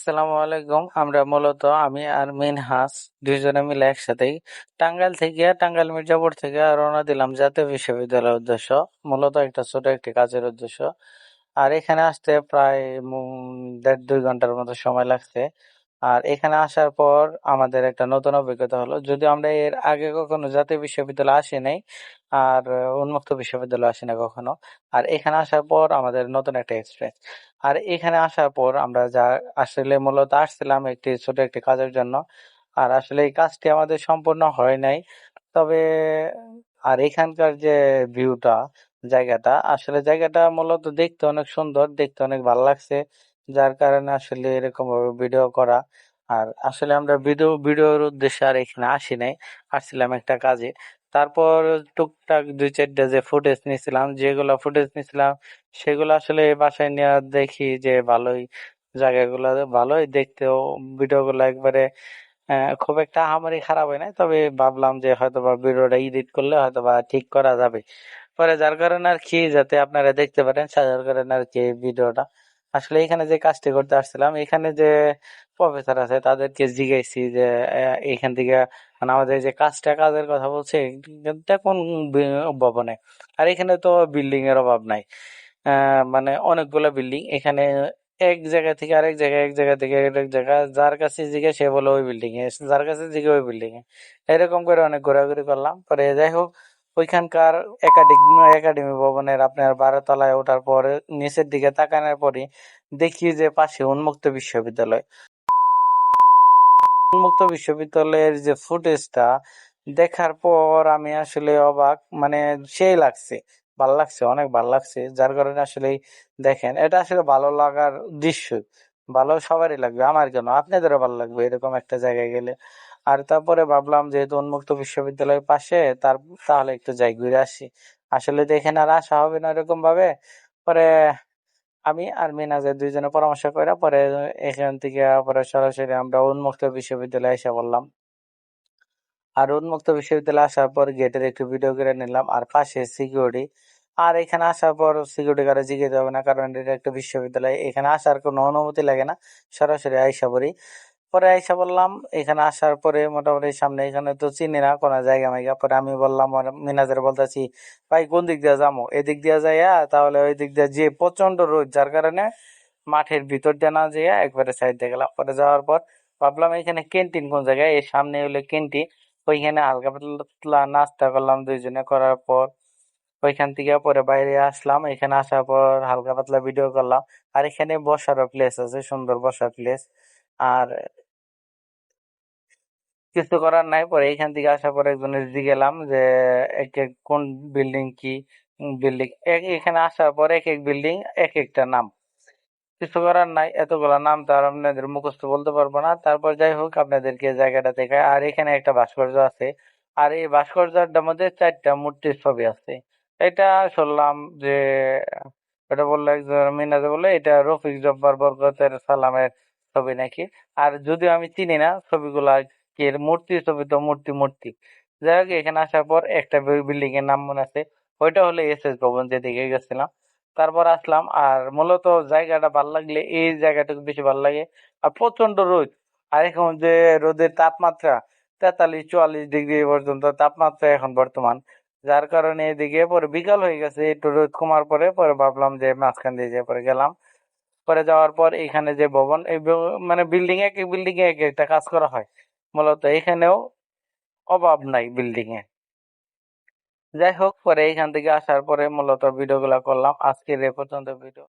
আসসালামু আলাইকুম। আমরা মূলত আমি আর মিনহাস দুইজনে মিলে একসাথেই টাঙ্গাইল মির্জাপুর থেকে রওনা দিলাম জাতীয় বিশ্ববিদ্যালয়ের উদ্দেশ্য। মূলত একটা ছোট একটি কাজের উদ্দেশ্য। আর এখানে আসতে প্রায় 1.5-2 ঘন্টার মতো সময় লাগছে। আর এখানে আসার পর আমাদের একটা নতুন অভিজ্ঞতা হলো, যদিও আমরা এর আগে কখনো জাতীয় বিশ্ববিদ্যালয়ে আসি নাই আর উন্মুক্ত বিশ্ববিদ্যালয়ে আসি না কখনো। আর এখানে আসার পর আমাদের নতুন একটা এক্সপিরিয়েন্স। আর এখানে আসার পর আমরা যা আসলে মূলত আসছিলাম ছোট একটি কাজের জন্য। আর আসলে এই কাজটি আমাদের সম্পূর্ণ হয় নাই। তবে আর এখানকার যে ভিউটা, জায়গাটা মূলত দেখতে অনেক সুন্দর, দেখতে অনেক ভালো লাগছে। যার কারণে আসলে এরকম ভাবে ভিডিও করা। আর আসলে আমরা ভিডিওর উদ্দেশ্যে আর এখানে আসি নাই, আসছিলাম একটা কাজে। তারপর টুকটাক 2-4টা যে ফুটেজ নিছিলাম, যেগুলো ফুটেজ নিছিলাম সেগুলো আসলে বাসায় নিয়ে দেখি যে জায়গাগুলো ভালোই দেখতেও। ভিডিওগুলো একবারে খুব একটা আহামরি খারাপ হয় নাই, তবে ভাবলাম যে হয়তোবা ভিডিওটা এডিট করলে হয়তোবা ঠিক করা যাবে। পরে যার কারণে আর কি, যাতে আপনারা দেখতে পারেন যার কারণে আর কি এই ভিডিওটা। আসলে এখানে যে কাজটি করতে আসছিলাম, এখানে যে প্রফেসর আছে তাদেরকে জিজ্ঞাসি যে এখান থেকে মানে আমাদের যে কাজের কথা বলছে, এটা কোন ভবনে। আর এখানে তো বিল্ডিং এর অভাব নাই। মানে অনেকগুলো বিল্ডিং এখানে, এক জায়গা থেকে আরেক জায়গায়, এক জায়গা থেকে আরেক জায়গা, যার কাছে জিজ্ঞেস সে বলে ওই বিল্ডিং এ, যার কাছে জিজ্ঞেস ওই বিল্ডিং এ। এরকম করে অনেক ঘোরাঘুরি করলাম। পরে যাই হোক, ওইখানকার একাডেমি ভবনের আপনার 12 তলায় ওঠার পর নিচের দিকে তাকানোর পরে দেখি যে পাশে উন্মুক্ত বিশ্ববিদ্যালয়ের যে ফুটেজটা দেখার পর আমি আসলে অবাক, মানে সেই লাগছে, ভাল লাগছে, অনেক ভাল লাগছে। যার কারণে আসলে দেখেন, এটা আসলে ভালো লাগার দৃশ্য। ভালো সবারই লাগবে, আমার কেন, আপনাদেরও ভালো লাগবে এরকম একটা জায়গায় গেলে। আর তারপরে ভাবলাম যেহেতু উন্মুক্ত বিশ্ববিদ্যালয়ের পাশে, তাহলে একটু যাই ঘুরে আসি। আসলে তো এখানে আর আসা হবে না এরকম ভাবে। পরে আমি আর মিনাজের দুইজনে পরামর্শ করে পরে এখান থেকে পরে সরাসরি আমরা উন্মুক্ত বিশ্ববিদ্যালয়ে এসে বললাম। আর উন্মুক্ত বিশ্ববিদ্যালয়ে আসার পর গেটের একটু ভিডিও করে নিলাম, আর পাশে সিকিউরিটি। আর এখানে আসার পর সিকিউরিটি গার্ডে জিজ্ঞেস হবে না, কারণ এটা একটা বিশ্ববিদ্যালয়, এখানে আসার কোনো অনুমতি লাগে না, সরাসরি আইসা পড়ি। পরে আইসা বললাম, এখানে আসার পরে মোটামুটি সামনে, এখানে তো চিনি না কোনো জায়গা মাইগা। পরে আমি বললাম, মিনাজের বলতেছি, ভাই কোন দিক দিয়ে যাবো, এদিক দিয়ে যাইয়া তাহলে ওই দিক দিয়ে যে প্রচন্ড রোদ, যার কারণে মাঠের ভিতর দিয়ে না যাইয়া একবারে সাইড দিয়ে গেলাম। পরে যাওয়ার পর ভাবলাম এখানে ক্যান্টিন কোন জায়গায়, এর সামনে হলো ক্যান্টিন। ওইখানে হালকা পাতলা নাস্তা করলাম দুইজনে, করার পর ওইখান থেকে পরে বাইরে আসলাম। এখানে আসার পর হালকা পাতলা ভিডিও করলাম। আর এখানে বসারও প্লেস আছে, সুন্দর বসার প্লেস। আর কিছু করার নাই, পরে এখান থেকে আসার পর একজনের গেলাম যে এক এক কোন বিল্ডিং কি বিল্ডিং, এখানে আসার পর এক এক বিল্ডিং এক একটা নাম। কিছু করার নাই, এতগুলা নাম তো আর আপনাদের মুখস্থ বলতে পারবো না। তারপর যাই হোক, আপনাদেরকে জায়গাটা দেখায়। আর এখানে একটা ভাস্কর্য আছে, আর এই ভাস্কর্যটার মধ্যে 4টা মূর্তির ছবি আছে। এটা শুনলাম যে, এটা বললো একজন, মিনাজে বললো এটা রফিক জব্বার বরকতের সালামের ছবি নাকি। আর যদিও আমি চিনি না ছবিগুলা কি, এর মূর্তির ছবি তো মূর্তি মূর্তি। যাই হোক, এখানে আসার পর একটা বিল্ডিং এর নাম মনে আছে, ওইটা হলো এস ভবন, যেদিকে গেছিলাম। তারপর আসলাম। আর মূলত জায়গাটা ভাল লাগলে এই জায়গাটুকু বেশি ভাল লাগে। আর প্রচন্ড রোদ, আর এখন যে রোদের তাপমাত্রা 43-44 ডিগ্রি পর্যন্ত তাপমাত্রা এখন বর্তমান। যার কারণে এদিকে পরে বিকাল হয়ে গেছে, একটু রোদ কমার পরে পরে ভাবলাম যে মাঝখান দিয়ে যে পরে গেলাম। পরে যাওয়ার পর এখানে যে ভবন, মানে বিল্ডিং এক এক বিল্ডিং এ এক একটা কাজ করা হয়। মূলত এখানেও অভাব নাই বিল্ডিং এ। যাই হোক, পরে এখান থেকে আসার পরে মূলত ভিডিও গুলা করলাম। আজকের এ পর্যন্ত ভিডিও।